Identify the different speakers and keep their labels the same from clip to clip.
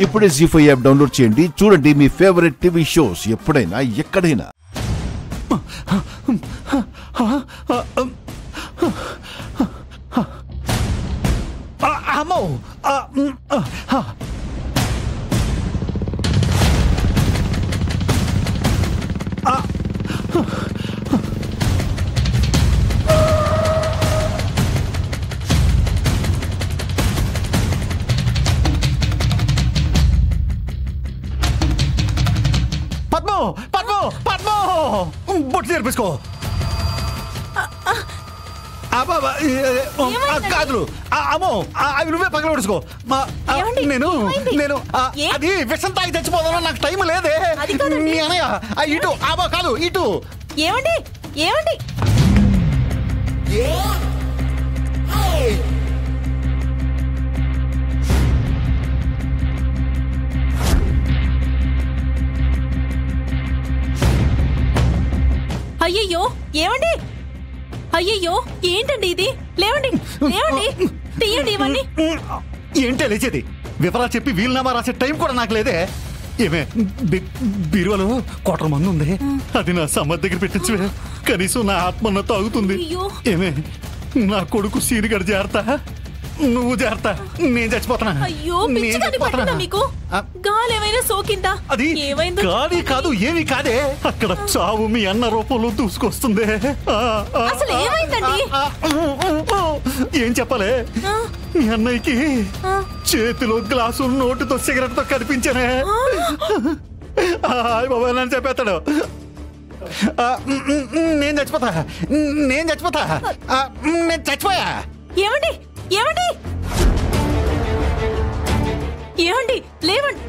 Speaker 1: ఇప్పుడే జీ5 app download చేయండి. చూడండి మీ ఫేవరెట్ టీవీ షోస్ ఎప్పుడైనా ఎక్కడైనా.
Speaker 2: అమ్మో పద్మో పద్మో పద్మో బొట్టు నేర్పించుకో. కాదులు అమ్మో అవి నువ్వే పగల పడుచుకో. నేను అది విషం తాగి తెచ్చిపోదాను, నాకు టైం లేదే. అనయ్య ఇటు అమ్మో కాదు ఇటు.
Speaker 3: ఏమండి ఏమండి అయ్యయ్యో ఏమండి అయ్యయ్యో ఏంటండి ఇది? లేవండి లేవండి, తీయండి ఇవన్నీ.
Speaker 2: ఏంటే లేచేది? వివరాలు చెప్పి వీలునామా రాసే టైం కూడా నాకు లేదే. ఏమే బీరువాలో 1,000 మంది ఉంది, అది నా సమ్మతి దగ్గర పెట్టించవే. కనీసం నా ఆత్మన్న తాగుతుంది. ఏమే నా కొడుకు సీనిగడ జాగ్రత్త, నువ్వు జాగ్రత్త, నేను చచ్చిపోతున్నా.
Speaker 3: అయ్యో మీకు గాలేమైనా సోకిందా?
Speaker 2: అది గాలి కాదు, ఏమి కాదే. అక్కడ చావు మీ అన్న రూపంలో దూసుకొస్తుంది.
Speaker 3: అసలు ఏమైందండి?
Speaker 2: ఏం చెప్పాలి? మీ అన్నయ్యకి చేతిలో గ్లాసు నోటుతో సిగరెట్ తో కనిపించానే. బాబా నన్ను చెప్పేస్తాడు. నేను చచ్చిపోతా, నేను చచ్చిపోతా, నేను చచ్చిపోయా.
Speaker 3: ఏమండి ఏమండి ఏమండి లేవండి.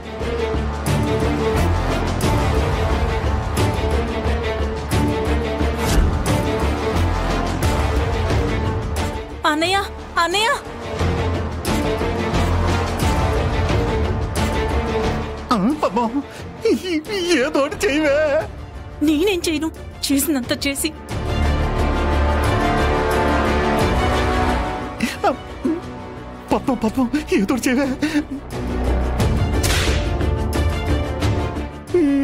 Speaker 3: అన్నయ్య అన్నయ్య
Speaker 2: ఏదోటి చేయవే.
Speaker 3: నేనేం చేయను, చేసినంత చేసి.
Speaker 2: పాపం ఏదో చేయవే.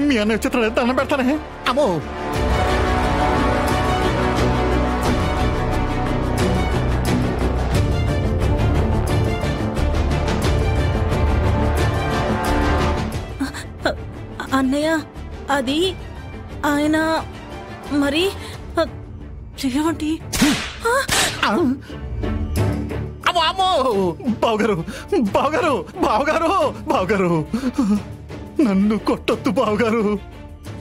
Speaker 2: మీ అన్న చిత్ర దండం పెడతానే. అమ్మో
Speaker 3: అన్నయ్య అది ఆయన మరి లేవండి.
Speaker 2: బావగారు బావగారు బావగారు బావగారు నన్ను కొట్టొద్దు బావగారు,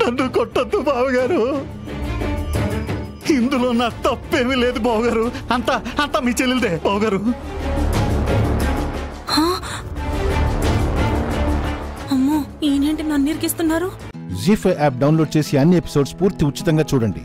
Speaker 2: నన్ను కొట్టొద్దు బావగారు. ఇందులో నా తప్పేమీ లేదు బావగారు, అంతా మీ చెల్లెలదే బావగారు.
Speaker 3: అమ్మో ఈయనేంటి నన్ను ఇరికిస్తున్నారు?
Speaker 1: జీ5 యాప్ డౌన్లోడ్ చేసి అన్ని ఎపిసోడ్స్ పూర్తి ఉచితంగా చూడండి.